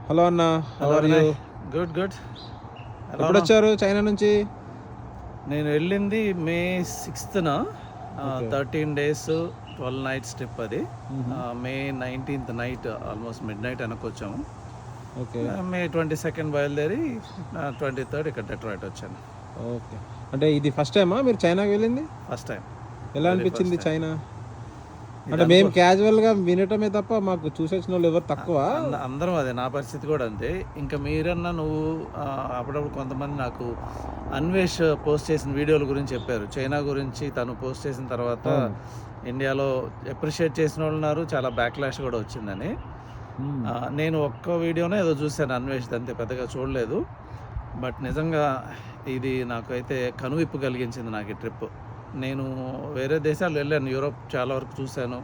Hello అన్న, how hello are you? Vinay. Good good. ఎలా ఎప్పుడు ఉన్నావు? వచ్చారు చైనా నుంచి? నేను వెళ్ళింది మే 6న. ఓకే. 13 days 12 nights ట్రిప్ అది. మ్మ్. May 19th night almost mid night వెనక్కి ఓకే. మే 22nd బయలుదేరి 23rd ఇక్కడ డెట్రాయిట్ వచ్చాను. ఓకే. అంటే ఇది ఫస్ట్ టైమా మీరు చైనాకి వెళ్ళింది? First time. ఎలా వెరీ అనిపించింది ఫస్ట్ టైం. చైనా? ఇది అంటే మేము క్యాజువల్గా వినటమే తప్ప మాకు చూసొచ్చిన వాళ్ళు ఎవరు తక్కువ. అందరం అదే, నా పరిస్థితి కూడా అంతే. ఇంకా మీరన్నా నువ్వు అప్పుడప్పుడు కొంతమంది నాకు అన్వేష్ పోస్ట్ చేసిన వీడియోల గురించి చెప్పారు. చైనా గురించి తను పోస్ట్ చేసిన తర్వాత అవును. ఇండియాలో అప్రిషియేట్ చేసిన వాళ్ళు ఉన్నారు, చాలా బ్యాక్లాష్ కూడా వచ్చిందని. మ్మ్. నేను ఒక్క వీడియోనే ఏదో చూశాను అన్వేష్, అంతే, పెద్దగా చూడలేదు. బట్ నిజంగా ఇది నాకైతే కనువిప్పు కలిగించింది నాకు ఈ ట్రిప్. నేను వేరే దేశాలు వెళ్ళాను, యూరోప్ చాలా వరకు చూశాను,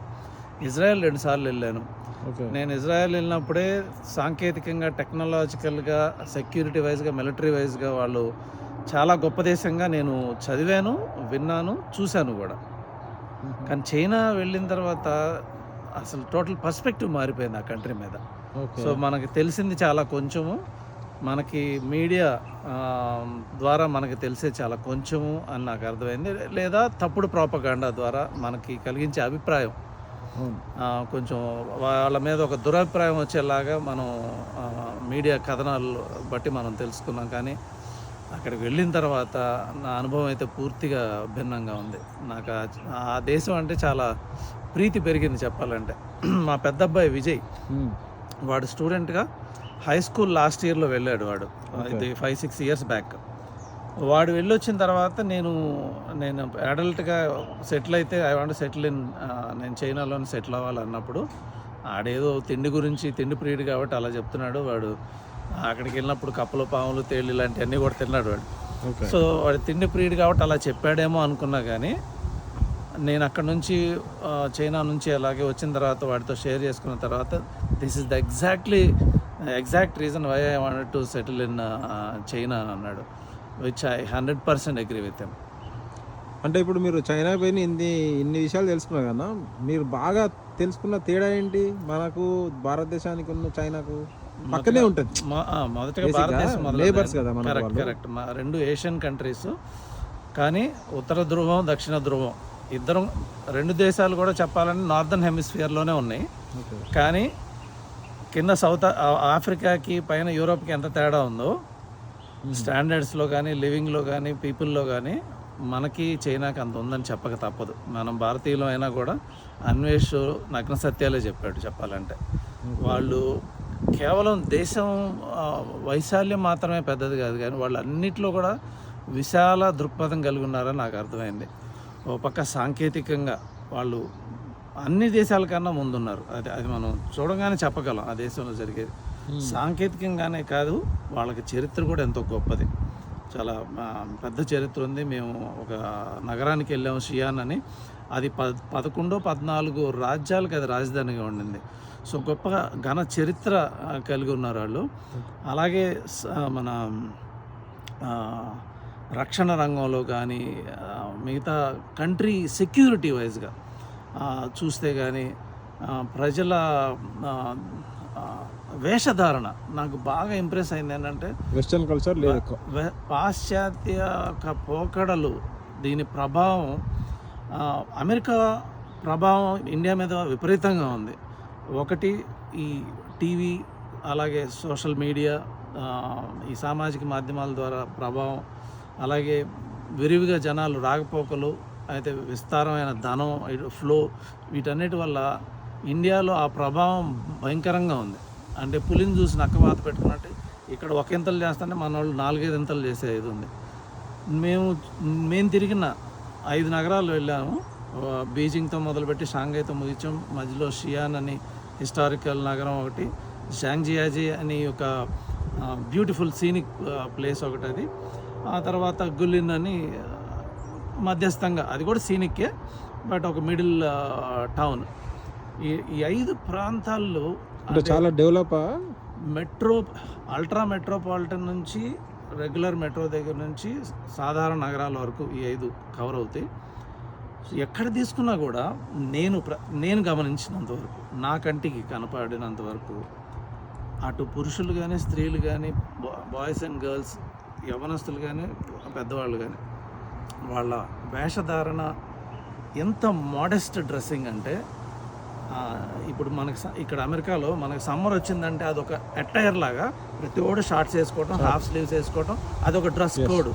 ఇజ్రాయెల్ 2 సార్లు వెళ్ళాను. ఓకే. నేను ఇజ్రాయెల్ వెళ్ళినప్పుడే సాంకేతికంగా, టెక్నాలజికల్గా, సెక్యూరిటీ వైజ్గా, మిలిటరీ వైజ్గా వాళ్ళు చాలా గొప్ప దేశంగా నేను చదివాను, విన్నాను, చూశాను కూడా. మ్మ్. కానీ చైనా వెళ్ళిన తర్వాత అసలు టోటల్ పర్స్పెక్టివ్ మారిపోయింది ఆ కంట్రీ మీద. ఓకే. సో మనకి తెలిసింది చాలా కొంచెము, మనకి మీడియా ద్వారా మనకి తెలిసే చాలా కొంచెము అని నాకు అర్థమైంది. లేదా తప్పుడు ప్రాపగాండా ద్వారా మనకి కలిగించే అభిప్రాయం అవును. కొంచెం వాళ్ళ మీద ఒక దురభిప్రాయం వచ్చేలాగా మనం మీడియా కథనాలు బట్టి మనం తెలుసుకున్నాం. కానీ అక్కడికి వెళ్ళిన తర్వాత నా అనుభవం అయితే పూర్తిగా భిన్నంగా ఉంది. నాకు ఆ దేశం అంటే చాలా ప్రీతి పెరిగింది చెప్పాలంటే. మా పెద్ద అబ్బాయి విజయ్, మ్మ్. వాడు స్టూడెంట్గా హై స్కూల్ లాస్ట్ ఇయర్లో వెళ్ళాడు. వాడు Okay. ఇది 5-6 years బ్యాక్. వాడు వెళ్ళొచ్చిన తర్వాత నేను అడల్ట్గా సెటిల్ అయితే ఐ వాంట్ సెటిల్ ఇన్, నేను చైనాలోనే సెటిల్ అవ్వాలన్నప్పుడు ఆడేదో తిండి గురించి, తిండి ప్రియుడు కాబట్టి అలా చెప్తున్నాడు. వాడు అక్కడికి వెళ్ళినప్పుడు కప్పలు, పాములు, తేళ్ళు ఇలాంటివన్నీ కూడా తిన్నాడు వాడు. ఓకే. సో వాడు తిండి ప్రియుడు కాబట్టి అలా చెప్పాడేమో అనుకున్నా. కానీ నేను అక్కడ నుంచి చైనా నుంచి అలాగే వచ్చిన తర్వాత వాడితో షేర్ చేసుకున్న తర్వాత this is the exact reason why I wanted to settle in China అన్నాడు, which I 100% agree with him. అంటే ఇప్పుడు మీరు చైనాకి పోయి ఇన్ని విషయాలు తెలుసుకున్నారు కదా, మీరు బాగా తెలుసుకున్న తేడా ఏంటి? మనకు భారతదేశానికి ఉన్న చైనాకు పక్కనే ఉంటుంది. మొదటగా Basic గా భారతదేశం neighbours కదా మన వాళ్ళు. కరెక్ట్. మా 2 ఏషియన్ కంట్రీస్, కానీ ఉత్తర ధ్రువం, దక్షిణ ధ్రువం ఇద్దరం 2 దేశాలు కూడా చెప్పాలని నార్దర్న్ హెమిస్ఫియర్లోనే ఉన్నాయి. ఓకే. కానీ కింద సౌత్ ఆఫ్రికాకి, పైన యూరోప్కి ఎంత తేడా ఉందో స్టాండర్డ్స్లో కానీ, లివింగ్లో కానీ, పీపుల్లో కానీ మనకి చైనాకి అంత ఉందని చెప్పక తప్పదు. మనం భారతీయులు అయినా కూడా అన్వేష్ నగ్న సత్యాలే చెప్పాడు చెప్పాలంటే. వాళ్ళు కేవలం దేశం వైశాల్యం మాత్రమే పెద్దది కాదు, కానీ వాళ్ళు అన్నిట్లో కూడా విశాల దృక్పథం కలిగి ఉన్నారని నాకు అర్థమైంది. ఓ పక్క సాంకేతికంగా వాళ్ళు అన్ని దేశాల కన్నా ముందున్నారు. అది మనం చూడగానే చెప్పగలం ఆ దేశంలో జరిగేది. సాంకేతికంగానే కాదు, వాళ్ళకి చరిత్ర కూడా ఎంతో గొప్పది, చాలా పెద్ద చరిత్ర ఉంది. మేము ఒక నగరానికి వెళ్ళాము, షియాన్ అని. అది 11-14 రాజ్యాలకు అది రాజధానిగా ఉండింది. సో గొప్ప ఘన చరిత్ర కలిగి ఉన్నారు వాళ్ళు. అలాగే మన రక్షణ రంగంలో కానీ, మిగతా కంట్రీ సెక్యూరిటీ వైజ్గా చూస్తే కానీ, ప్రజల వేషధారణ నాకు బాగా ఇంప్రెస్ అయింది. ఏంటంటే వెస్టర్న్ కల్చర్ లేదు ఎక్కువ. పాశ్చాత్య పోకడలు, దీని ప్రభావం, అమెరికా ప్రభావం ఇండియా మీద విపరీతంగా ఉంది. ఒకటి ఈ టీవీ, అలాగే సోషల్ మీడియా, ఈ సామాజిక మాధ్యమాల ద్వారా ప్రభావం, అలాగే విరివిగా జనాలు రాకపోకలు, అయితే విస్తారమైన ధనం ఫ్లో, వీటన్నిటి వల్ల ఇండియాలో ఆ ప్రభావం భయంకరంగా ఉంది. అంటే పులిని చూసి నక్కవాత పెట్టుకున్నట్టు ఇక్కడ ఒక ఇంతలు చేస్తుంటే మన వాళ్ళు 4-5 ఇంతలు చేసే ఇది ఉంది. మేము తిరిగిన 5 నగరాలు వెళ్ళాము. బీజింగ్తో మొదలుపెట్టి షాంఘైతో ముగించాం. మధ్యలో షియాన్ అని హిస్టారికల్ నగరం ఒకటి, షాంగ్జియాజీ అని ఒక బ్యూటిఫుల్ సీనిక్ ప్లేస్ ఒకటి అది. ఆ తర్వాత గులిన్ అని మధ్యస్థంగా, అది కూడా సీనిక్కే, బట్ ఒక మిడిల్ టౌన్. ఈ 5 ప్రాంతాల్లో అంటే చాలా డెవలప్. అల్ట్రా మెట్రోపాలిటన్ నుంచి రెగ్యులర్ మెట్రో దగ్గర నుంచి సాధారణ నగరాల వరకు ఈ 5 కవర్ అవుతాయి. ఎక్కడ తీసుకున్నా కూడా నేను గమనించినంత వరకు, నా కంటికి కనపడినంత వరకు అటు పురుషులు కానీ స్త్రీలు కానీ బాయ్స్ అండ్ గర్ల్స్ యవనస్తులు కానీ పెద్దవాళ్ళు కానీ వాళ్ళ వేషధారణ ఎంత మోడెస్ట్ డ్రెస్సింగ్ అంటే ఇప్పుడు మనకి ఇక్కడ అమెరికాలో మనకి సమ్మర్ వచ్చిందంటే అదొక అటైర్ లాగా ప్రతి ఒక్కడు షార్ట్స్ వేసుకోవటం, హాఫ్ స్లీవ్స్ వేసుకోవటం, అదొక డ్రెస్ కోడ్.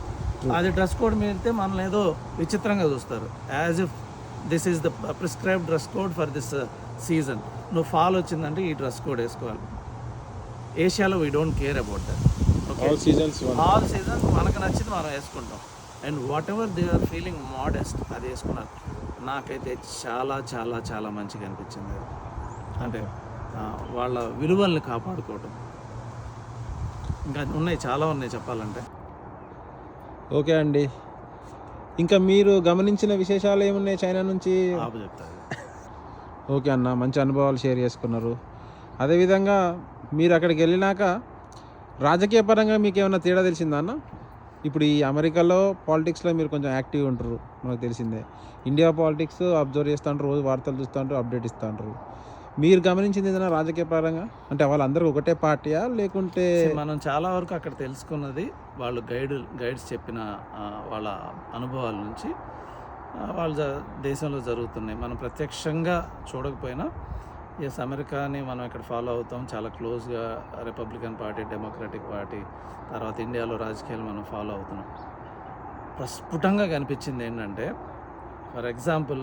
అది డ్రెస్ కోడ్ మీరితే మనల్ని ఏదో విచిత్రంగా చూస్తారు. As if this is the prescribed dress code for this season. నువ్వు ఫాల్ వచ్చిందంటే ఈ డ్రెస్ కోడ్ వేసుకోవాలి. ఏషియాలో we don't care about that. All seasons మనకు నచ్చింది మనం వేసుకుంటాం. And whatever they are feeling modest అది వేసుకున్నారు. నాకైతే చాలా చాలా చాలా మంచిగా అనిపించింది. అంటే వాళ్ళ విలువల్ని కాపాడుకోవటం. ఇంకా ఉన్నాయి, చాలా ఉన్నాయి చెప్పాలంటే. ఓకే అండి, ఇంకా మీరు గమనించిన విశేషాలు ఏమున్నాయి చైనా నుంచి? చెప్తారు. ఓకే అన్న, మంచి అనుభవాలు షేర్ చేసుకున్నారు. అదేవిధంగా మీరు అక్కడికి వెళ్ళినాక రాజకీయ పరంగా మీకు ఏమైనా తేడా తెలిసిందా అన్న? ఇప్పుడు ఈ అమెరికాలో పాలిటిక్స్లో మీరు కొంచెం యాక్టివ్ ఉంటారు, మనకు తెలిసిందే. ఇండియా పాలిటిక్స్ అబ్జర్వ్ చేస్తూ ఉంటారు, రోజు వార్తలు చూస్తూ ఉంటారు, అప్డేట్ ఇస్తూ ఉంటారు. మీరు గమనించింది ఏదైనా రాజకీయ పరంగా? అంటే వాళ్ళందరూ ఒకటే పార్టీయా లేకుంటే? మనం చాలా వరకు అక్కడ తెలుసుకున్నది వాళ్ళు గైడ్స్ చెప్పిన వాళ్ళ అనుభవాల నుంచి వాళ్ళ దేశంలో జరుగుతున్నాయి. మనం ప్రత్యక్షంగా చూడకపోయినా ఎస్, అమెరికాని మనం ఇక్కడ ఫాలో అవుతాం చాలా క్లోజ్గా. రిపబ్లికన్ పార్టీ, డెమోక్రటిక్ పార్టీ, తర్వాత ఇండియాలో రాజకీయాలు మనం ఫాలో అవుతున్నాం. ప్రస్ఫుటంగా కనిపించింది ఏంటంటే, ఫర్ ఎగ్జాంపుల్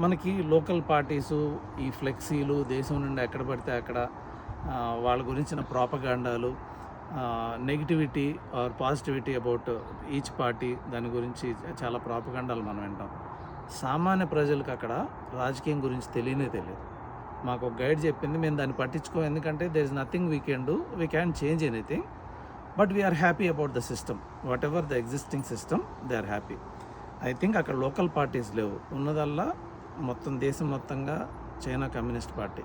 మనకి లోకల్ పార్టీసు ఈ ఫ్లెక్సీలు దేశం నుండి ఎక్కడ పడితే అక్కడ వాళ్ళ గురించిన ప్రాపగాండాలు, negativity or positivity about each party, దాని గురించి చాలా ప్రాపగాండాలు మనం వింటాం. సామాన్య ప్రజలకు అక్కడ రాజకీయం గురించి తెలియదు. మాకు ఒక గైడ్ చెప్పింది, మేము దాన్ని పట్టించుకోం, ఎందుకంటే there is nothing we can do, we can change anything, but we are happy about the system, whatever the existing system they are happy. I think అక్కడ లోకల్ పార్టీస్ లేవు, ఉన్నదల్లా మొత్తం దేశం మొత్తంగా చైనా కమ్యూనిస్ట్ పార్టీ.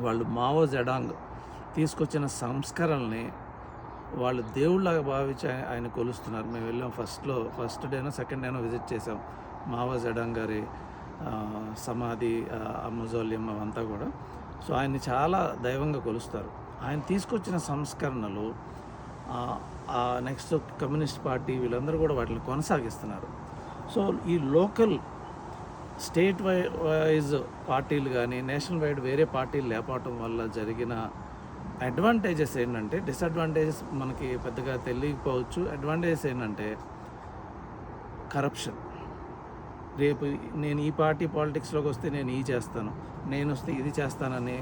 వాళ్ళు Mao Zedong తీసుకొచ్చిన సంస్కరణల్ని వాళ్ళు దేవుళ్ళగా భావించి ఆయన కొలుస్తున్నారు. మేము వెళ్ళాం, ఫస్ట్ డేనో సెకండ్ డేనో విజిట్ చేసాం మావో జెడాంగ్ గారి సమాధి, మౌజోలియం అవంతా కూడా. సో ఆయన్ని చాలా దైవంగా కొలుస్తారు. ఆయన తీసుకొచ్చిన సంస్కరణలు నెక్స్ట్ కమ్యూనిస్ట్ పార్టీ వీళ్ళందరూ కూడా వాటిని కొనసాగిస్తున్నారు. సో ఈ లోకల్ స్టేట్ వైజ్ పార్టీలు కానీ నేషనల్ వైడ్ వేరే పార్టీలు లేపటం వల్ల జరిగిన అడ్వాంటేజెస్ ఏంటంటే, డిసడ్వాంటేజెస్ మనకి పెద్దగా తెలియకపోవచ్చు. అడ్వాంటేజెస్ ఏంటంటే కరప్షన్. రేపు నేను ఈ పార్టీ పాలిటిక్స్లోకి వస్తే నేను ఈ చేస్తాను, నేను వస్తే ఇది చేస్తానని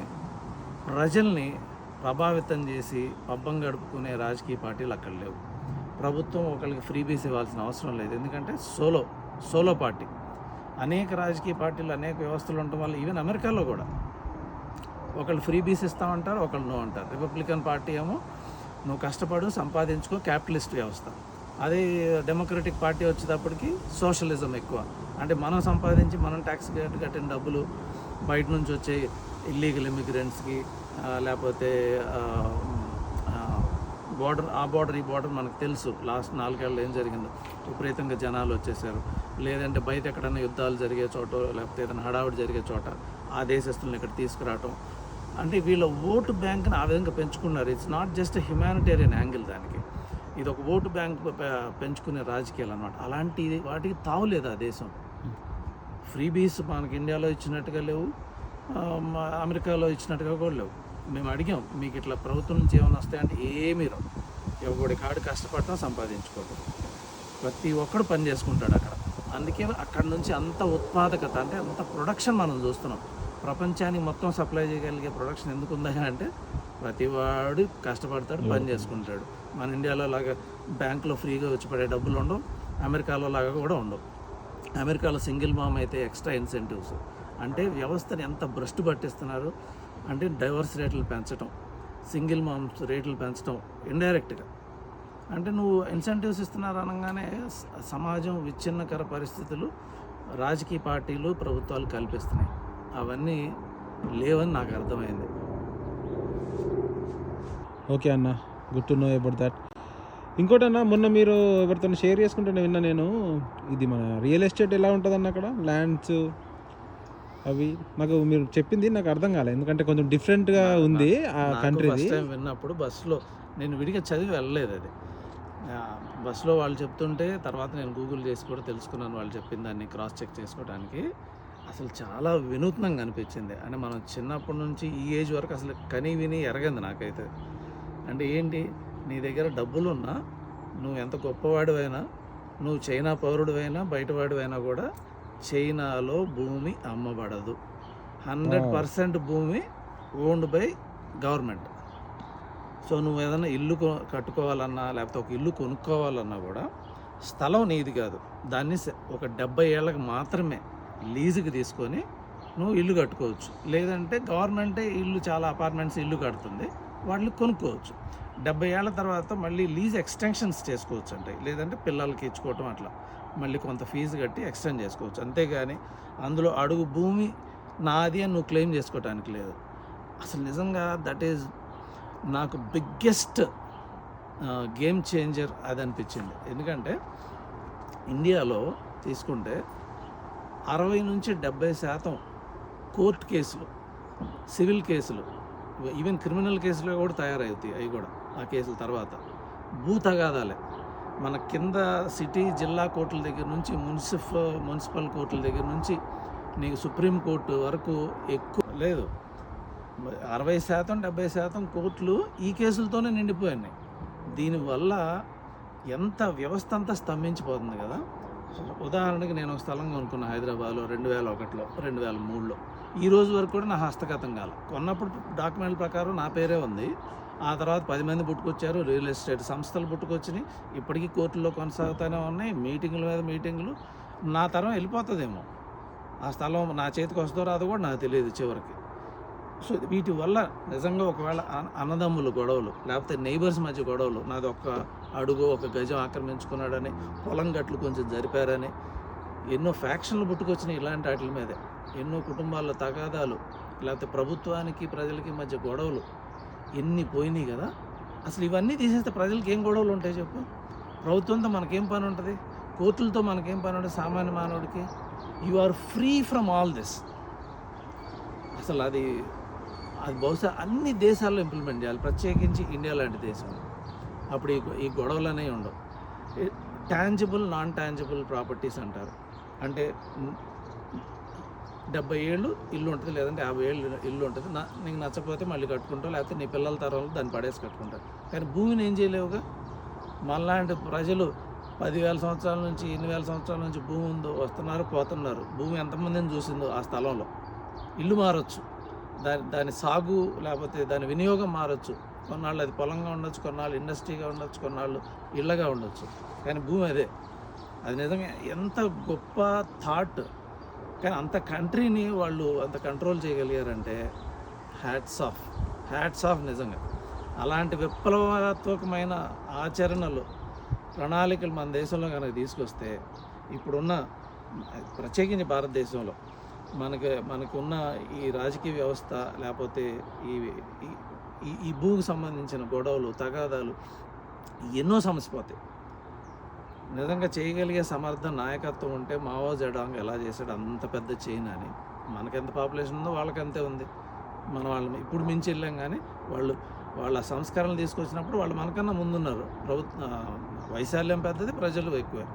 ప్రజల్ని ప్రభావితం చేసి పబ్బం గడుపుకునే రాజకీయ పార్టీలు అక్కడ లేవు. ప్రభుత్వం ఒకరికి ఫ్రీబీస్ ఇవ్వాల్సిన అవసరం లేదు, ఎందుకంటే సోలో పార్టీ. అనేక రాజకీయ పార్టీలు, అనేక వ్యవస్థలు ఉండటం వల్ల ఈవెన్ అమెరికాలో కూడా ఒకళ్ళు ఫ్రీబీస్ ఇస్తామంటారు, ఒకళ్ళు నో అంటారు. రిపబ్లికన్ పార్టీ ఏమో నువ్వు కష్టపడు సంపాదించుకో, క్యాపిటలిస్ట్ వ్యవస్థ. అదే డెమోక్రటిక్ పార్టీ వచ్చేటప్పటికి సోషలిజం ఎక్కువ. అంటే మనం సంపాదించి మనం ట్యాక్స్ కట్టిన డబ్బులు బయట నుంచి వచ్చే ఇల్లీగల్ ఇమిగ్రెంట్స్కి, లేకపోతే బార్డర్ ఈ బార్డర్ మనకు తెలుసు లాస్ట్ 4 ఏళ్ళు ఏం జరిగిందో. విపరీతంగా జనాలు వచ్చేసారు. లేదంటే బయట ఎక్కడైనా యుద్ధాలు జరిగే చోట, లేకపోతే ఏదైనా హడావుడి జరిగే చోట ఆ దేశస్తులను ఇక్కడ తీసుకురావటం. అంటే వీళ్ళ ఓటు బ్యాంక్ని ఆ విధంగా పెంచుకున్నారు. It's not just humanitarian angle, దానికి ఇది ఒక ఓటు బ్యాంక్ పెంచుకునే రాజకీయాలు అన్నమాట. అలాంటి వాటికి తావులేదు ఆ దేశం. ఫ్రీబీస్ మనకి ఇండియాలో ఇచ్చినట్టుగా లేవు, అమెరికాలో ఇచ్చినట్టుగా కూడా లేవు. మేము అడిగాం, మీకు ఇట్లా ప్రభుత్వం నుంచి ఏమైనా వస్తాయంటే ఏమీ రావు. ఎవడి కాడు కష్టపడటం, సంపాదించుకోవడం. ప్రతి ఒక్కడు పని చేసుకుంటాడు అక్కడ. అందుకే అక్కడ నుంచి అంత ఉత్పాదకత, అంటే అంత ప్రొడక్షన్ మనం చూస్తున్నాం. ప్రపంచానికి మొత్తం సప్లై చేయగలిగే ప్రొడక్షన్ ఎందుకు ఉందని అంటే ప్రతి వాడు కష్టపడతాడు, పని చేసుకుంటాడు. మన ఇండియాలో లాగా బ్యాంకులో ఫ్రీగా వచ్చి పడే డబ్బులు ఉండవు, అమెరికాలో లాగా కూడా ఉండవు. అమెరికాలో సింగిల్ మామ్ అయితే ఎక్స్ట్రా ఇన్సెంటివ్స్. అంటే వ్యవస్థని ఎంత భ్రష్టు పట్టిస్తున్నారు అంటే డైవర్స్ రేట్లు పెంచడం, సింగిల్ మామ్స్ రేట్లు పెంచడం ఇండైరెక్ట్గా. అంటే నువ్వు ఇన్సెంటివ్స్ ఇస్తున్నారు అనగానే సమాజం విచ్ఛిన్నకర పరిస్థితులు రాజకీయ పార్టీలు, ప్రభుత్వాలు కల్పిస్తున్నాయి. అవన్నీ లేవని నాకు అర్థమైంది. ఓకే అన్న, good to know about that. ఇంకోటి అన్న, మొన్న మీరు ఎవరితో షేర్ చేసుకుంటే విన్నా నేను, ఇది మన రియల్ ఎస్టేట్ ఎలా ఉంటుందన్న అక్కడ, ల్యాండ్స్ అవి నాకు మీరు చెప్పింది నాకు అర్థం కాలేదు, ఎందుకంటే కొంచెం డిఫరెంట్గా ఉంది ఆ కంట్రీది. ఫస్ట్ టైం విన్నప్పుడు బస్సులో నేను విడిగా చదివి వెళ్ళలేదు అది. బస్సులో వాళ్ళు చెప్తుంటే తర్వాత నేను గూగుల్ చేసి కూడా తెలుసుకున్నాను వాళ్ళు చెప్పిన దాన్ని క్రాస్ చెక్ చేసుకోవడానికి. అసలు చాలా వినూత్నంగా అనిపించింది. అంటే మనం చిన్నప్పటి నుంచి ఈ ఏజ్ వరకు అసలు కని విని ఎరగంది నాకైతే. అంటే ఏంటి, నీ దగ్గర డబ్బులున్నా, నువ్వు ఎంత గొప్పవాడివైనా, నువ్వు చైనా పౌరుడివైనా బయటవాడివైనా కూడా చైనాలో భూమి అమ్మబడదు. 100% భూమి ఓన్డ్ బై గవర్నమెంట్. సో నువ్వు ఏదైనా ఇల్లు కట్టుకోవాలన్నా లేకపోతే ఒక ఇల్లు కొనుక్కోవాలన్నా కూడా స్థలం నీది కాదు, దాన్ని ఒక 70 ఏళ్ళకి మాత్రమే లీజుకి తీసుకొని నువ్వు ఇల్లు కట్టుకోవచ్చు. లేదంటే గవర్నమెంటే ఇల్లు, చాలా అపార్ట్మెంట్స్ ఇల్లు కడుతుంది, వాళ్ళు కొనుక్కోవచ్చు. 70 ఏళ్ళ తర్వాత మళ్ళీ లీజ్ ఎక్స్టెన్షన్స్ చేసుకోవచ్చు. అంటే లేదంటే పిల్లలకి ఇచ్చుకోవటం, అట్లా మళ్ళీ కొంత ఫీజు కట్టి ఎక్స్టెండ్ చేసుకోవచ్చు. అంతేగాని అందులో అడుగు భూమి నాది అని నువ్వు క్లెయిమ్ చేసుకోవటానికి లేదు. అసలు నిజంగా దట్ ఈజ్ నాకు బిగ్గెస్ట్ గేమ్ చేంజర్ అది అనిపించింది. ఎందుకంటే ఇండియాలో తీసుకుంటే 60-70% కోర్టు కేసులు, సివిల్ కేసులు, ఈవెన్ క్రిమినల్ కేసులు కూడా తయారవుతాయి. అవి కూడా ఆ కేసుల తర్వాత భూ తగాదాలే. మన కింద సిటీ జిల్లా కోర్టుల దగ్గర నుంచి మున్సిపల్ కోర్టుల దగ్గర నుంచి నీకు సుప్రీంకోర్టు వరకు ఎక్కువ లేదు. 60-70% కోర్టులు ఈ కేసులతోనే నిండిపోయినాయి. దీనివల్ల ఎంత వ్యవస్థ అంతా స్తంభించిపోతుంది కదా. ఉదాహరణకి నేను ఒక స్థలం కొనుక్కున్నా హైదరాబాద్లో 2001లో 2003లో. ఈ రోజు వరకు కూడా నా హస్తగతం కాల. కొన్నప్పుడు డాక్యుమెంట్ల ప్రకారం నా పేరే ఉంది. ఆ తర్వాత 10 మంది పుట్టుకొచ్చారు, రియల్ ఎస్టేట్ సంస్థలు పుట్టుకొచ్చినాయి, ఇప్పటికీ కోర్టుల్లో కొనసాగుతూనే ఉన్నాయి, మీటింగుల మీద మీటింగులు. నా తరం వెళ్ళిపోతుందేమో, ఆ స్థలం నా చేతికి వస్తుందో రాదో కూడా నాకు తెలియదు చివరికి. సో వీటి వల్ల నిజంగా ఒకవేళ అన్నదమ్ములు గొడవలు, లేకపోతే నైబర్స్ మధ్య గొడవలు, నాది ఒక అడుగు ఒక గజం ఆక్రమించుకున్నాడని, పొలం గట్లు కొంచెం జరిపారని, ఎన్నో ఫ్యాక్షన్లు పుట్టుకొచ్చినాయి ఇలాంటి వాటి మీదే. ఎన్నో కుటుంబాల్లో తగాదాలు, లేకపోతే ప్రభుత్వానికి ప్రజలకి మధ్య గొడవలు ఎన్ని పోయినాయి కదా. అసలు ఇవన్నీ తీసేస్తే ప్రజలకి ఏం గొడవలు ఉంటాయి చెప్పు? ప్రభుత్వంతో మనకేం పని ఉంటుంది? కోర్టులతో మనకేం పని ఉంటుంది? సామాన్య మానవుడికి you are free from all this. అసలు అది బహుశా అన్ని దేశాల్లో ఇంప్లిమెంట్ చేయాలి, ప్రత్యేకించి ఇండియా లాంటి దేశంలో. అప్పుడు ఈ గొడవలు అనేవి ఉండవు. టాంజిబుల్, నాన్ టాంజిబుల్ ప్రాపర్టీస్ అంటారు. అంటే 70 ఏళ్ళు ఇల్లు ఉంటుంది, లేదంటే 50 ఏళ్ళు ఇల్లు ఉంటుంది. నీకు నచ్చకపోతే మళ్ళీ కట్టుకుంటావు, లేకపోతే నీ పిల్లల తరంలో దాన్ని పడేసి కట్టుకుంటారు. కానీ భూమిని ఏం చేయలేవుగా. మనలాంటి ప్రజలు 10,000 సంవత్సరాల నుంచి 8,000 సంవత్సరాల నుంచి భూమి ఉందో వస్తున్నారు పోతున్నారు. భూమి ఎంతమందిని చూసిందో ఆ స్థలంలో. ఇల్లు మారచ్చు, దాని సాగు లేకపోతే దాని వినియోగం మారచ్చు. కొన్నాళ్ళు అది పొలంగా ఉండొచ్చు, కొన్నాళ్ళు ఇండస్ట్రీగా ఉండొచ్చు, కొన్నాళ్ళు ఇళ్ళగా ఉండొచ్చు. కానీ భూమి అదే. అది నిజంగా ఎంత గొప్ప థాట్. కానీ అంత కంట్రీని వాళ్ళు అంత కంట్రోల్ చేయగలిగారంటే హ్యాట్స్ ఆఫ్ నిజంగా. అలాంటి విప్లవాత్మకమైన ఆచరణలు, ప్రణాళికలు మన దేశంలో కనుక తీసుకొస్తే, ఇప్పుడున్న ప్రత్యేకించి భారతదేశంలో మనకున్న ఈ రాజకీయ వ్యవస్థ, లేకపోతే ఈ భూమికి సంబంధించిన గొడవలు, తగాదాలు ఎన్నో సమసిపోతాయి. నిజంగా చేయగలిగే సమర్థ నాయకత్వం ఉంటే మావో జెడాంగ్ ఎలా చేశాడు అంత పెద్ద చైనా అని. మనకెంత పాపులేషన్ ఉందో వాళ్ళకంతే ఉంది. మనం వాళ్ళని ఇప్పుడు మించి వెళ్ళాం. కానీ వాళ్ళ సంస్కరణలు తీసుకొచ్చినప్పుడు వాళ్ళు మనకన్నా ముందున్నారు. వైశాల్యం పెద్దది, ప్రజలు ఎక్కువే.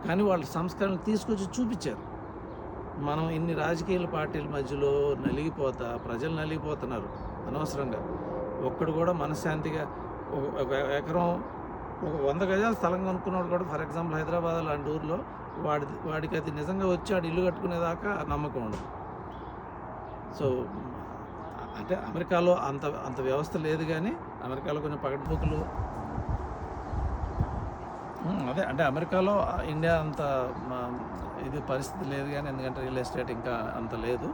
కానీ వాళ్ళ సంస్కరణలు తీసుకొచ్చి చూపించారు. మనం ఇన్ని రాజకీయ పార్టీల మధ్యలో ప్రజలు నలిగిపోతున్నారు అనవసరంగా. ఒక్కడు కూడా మనశ్శాంతిగా ఒక ఎకరం, ఒక 100 గజాల స్థలం కొనుక్కున్నాడు కూడా, ఫర్ ఎగ్జాంపుల్ హైదరాబాద్ లాంటి ఊర్లో, వాడికి అది నిజంగా వచ్చాడు ఇల్లు కట్టుకునేదాకా నమ్మకం ఉండదు. సో అంటే అమెరికాలో అంత వ్యవస్థ లేదు. కానీ అమెరికాలో కొంచెం పగటిపూకులు అదే. అంటే అమెరికాలో ఇండియా అంత ఇది పరిస్థితి లేదు. కానీ ఎందుకంటే రియల్ ఎస్టేట్ ఇంకా అంత లేదు.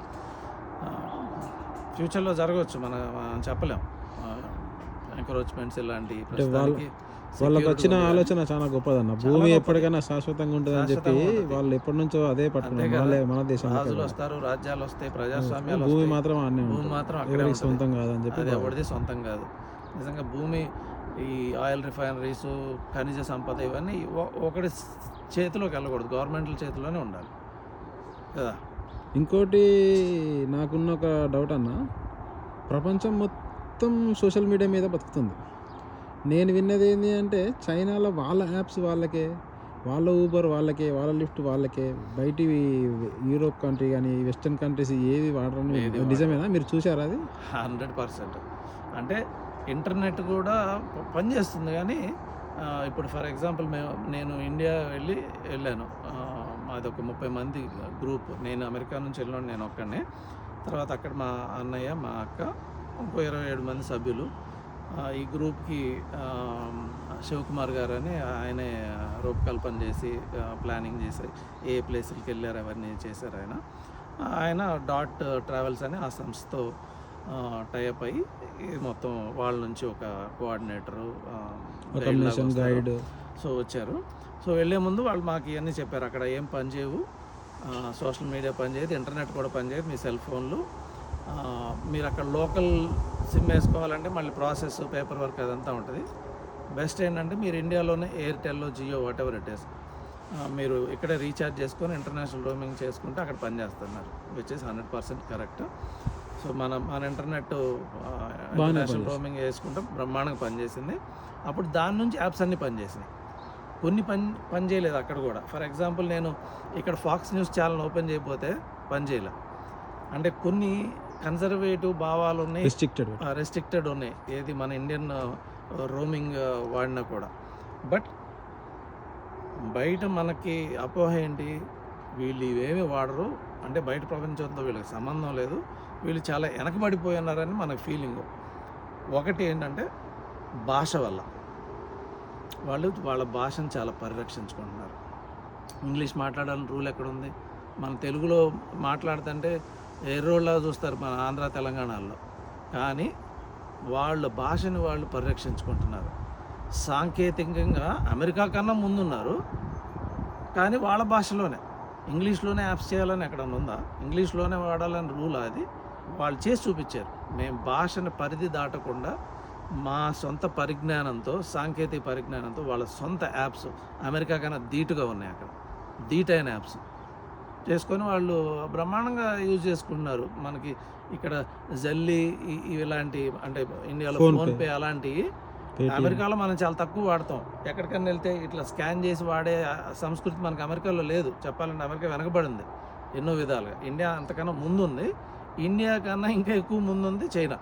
ఫ్యూచర్లో జరగవచ్చు, మనం చెప్పలేం. ఎంక్రోచ్మెంట్స్ ఇలాంటి వాళ్ళకి వచ్చిన ఆలోచన చాలా గొప్పదన్న. భూమి ఎప్పటికైనా శాశ్వతంగా ఉంటుంది అని చెప్పి వాళ్ళు ఎప్పటి నుంచో అదే పట్టుకున్నారు. మన దేశం రాజులు వస్తారు, రాజ్యాలు వస్తాయి, ప్రజాస్వామ్యాలు. భూమి మాత్రం అక్కడే సొంతం కాదని చెప్పి, అది ఎవరిది సొంతం కాదు. నిజంగా భూమి, ఈ ఆయిల్ రిఫైనరీస్, ఖనిజ సంపద, ఇవన్నీ ఒకటి చేతిలోకి వెళ్ళకూడదు, గవర్నమెంట్ల చేతిలోనే ఉండాలి కదా. ఇంకోటి నాకున్న ఒక డౌట్ అన్న, ప్రపంచం మొత్తం సోషల్ మీడియా మీద బతుకుతుంది. నేను విన్నది ఏంటి అంటే చైనాలో వాళ్ళ యాప్స్ వాళ్ళకే, వాళ్ళ ఊబర్ వాళ్ళకే, వాళ్ళ లిఫ్ట్ వాళ్ళకే, బయటి యూరోప్ కంట్రీ కానీ వెస్టర్న్ కంట్రీస్ ఏవి వాడరని. ఏది నిజమేనా? మీరు చూసారా అది? 100%. అంటే ఇంటర్నెట్ కూడా పనిచేస్తుంది కానీ ఇప్పుడు ఫర్ ఎగ్జాంపుల్ నేను ఇండియా వెళ్ళాను. మాది ఒక 30 మంది గ్రూప్. నేను అమెరికా నుంచి వెళ్ళినాను, నేను ఒక్కడినే. తర్వాత అక్కడ మా అన్నయ్య, మా అక్క, ఇంకో 27 మంది సభ్యులు. ఈ గ్రూప్కి శివకుమార్ గారు అని ఆయనే రూపకల్పన చేసి ప్లానింగ్ చేసి ఏ ప్లేసులకి వెళ్ళారు అవన్నీ చేశారు ఆయన. ఆయన డాట్ ట్రావెల్స్ అని ఆ సంస్థతో టైఅప్ అయ్యి ఇది మొత్తం వాళ్ళ నుంచి ఒక కోఆర్డినేటరు గైడ్ సో వచ్చారు. సో వెళ్ళే ముందు వాళ్ళు మాకు ఇవన్నీ చెప్పారు, అక్కడ ఏం పని చేయవు, సోషల్ మీడియా పని చేయదు, ఇంటర్నెట్ కూడా పని చేయదు, మీ సెల్ ఫోన్లు, మీరు అక్కడ లోకల్ సిమ్ వేసుకోవాలంటే మళ్ళీ ప్రాసెస్ పేపర్ వర్క్ అదంతా ఉంటుంది. బెస్ట్ ఏంటంటే మీరు ఇండియాలోనే Airtel, Jio, whatever it is, మీరు ఇక్కడే రీఛార్జ్ చేసుకొని ఇంటర్నేషనల్ రోమింగ్ చేసుకుంటే అక్కడ పనిచేస్తున్నారు, విచ్ ఇస్ 100% కరెక్ట్. సో మన ఇంటర్నెట్ ఇంటర్నేషనల్ రోమింగ్ వేసుకుంటే బ్రహ్మాండంగా పనిచేసింది. అప్పుడు దాని నుంచి యాప్స్ అన్నీ పనిచేసినాయి, కొన్ని పని చేయలేదు అక్కడ కూడా. ఫర్ ఎగ్జాంపుల్ నేను ఇక్కడ ఫాక్స్ న్యూస్ ఛానల్ ఓపెన్ చేయకపోతే పని చేయలే. అంటే కొన్ని కన్జర్వేటివ్ భావాలు ఉన్నాయి, రెస్ట్రిక్టెడ్ ఉన్నాయి, ఏది మన ఇండియన్ రోమింగ్ వాడినా కూడా. బట్ బయట మనకి అపోహ ఏంటి, వీళ్ళు ఇవేమి వాడరు, అంటే బయట ప్రపంచంతో వీళ్ళకి సంబంధం లేదు, వీళ్ళు చాలా వెనకబడిపోయి ఉన్నారని మనకు ఫీలింగ్. ఒకటి ఏంటంటే భాష వల్ల వాళ్ళు వాళ్ళ భాషను చాలా పరిరక్షించుకుంటున్నారు. ఇంగ్లీష్ మాట్లాడాలని రూల్ ఎక్కడ ఉంది? మన తెలుగులో మాట్లాడుతుంటే ఎర్రోళ్ళ చూస్తారు మన ఆంధ్ర తెలంగాణలో, కానీ వాళ్ళ భాషని వాళ్ళు పరిరక్షించుకుంటున్నారు. సాంకేతికంగా అమెరికా కన్నా ముందున్నారు, కానీ వాళ్ళ భాషలోనే ఇంగ్లీష్లోనే యాప్స్ చేయాలని ఎక్కడన్నా ఉందా? ఇంగ్లీష్లోనే వాడాలని రూల్ అది వాళ్ళు చేసి చూపించారు. మేము భాషను పరిధి దాటకుండా మా సొంత పరిజ్ఞానంతో, సాంకేతిక పరిజ్ఞానంతో వాళ్ళ సొంత యాప్స్ అమెరికా కన్నా ధీటుగా ఉన్నాయి, అక్కడ ధీటైన యాప్స్ చేసుకొని వాళ్ళు బ్రహ్మాండంగా యూజ్ చేసుకుంటున్నారు. మనకి ఇక్కడ జల్లి ఇలాంటి, అంటే ఇండియాలో ఫోన్పే అలాంటివి అమెరికాలో మనం చాలా తక్కువ వాడతాం. ఎక్కడికన్నా వెళ్తే ఇట్లా స్కాన్ చేసి వాడే సంస్కృతి మనకి అమెరికాలో లేదు. చెప్పాలంటే అమెరికా వెనకబడింది ఎన్నో విధాలుగా. ఇండియా అంతకన్నా ముందుంది, ఇండియా కన్నా ఇంకా ఎక్కువ ముందుంది చైనా,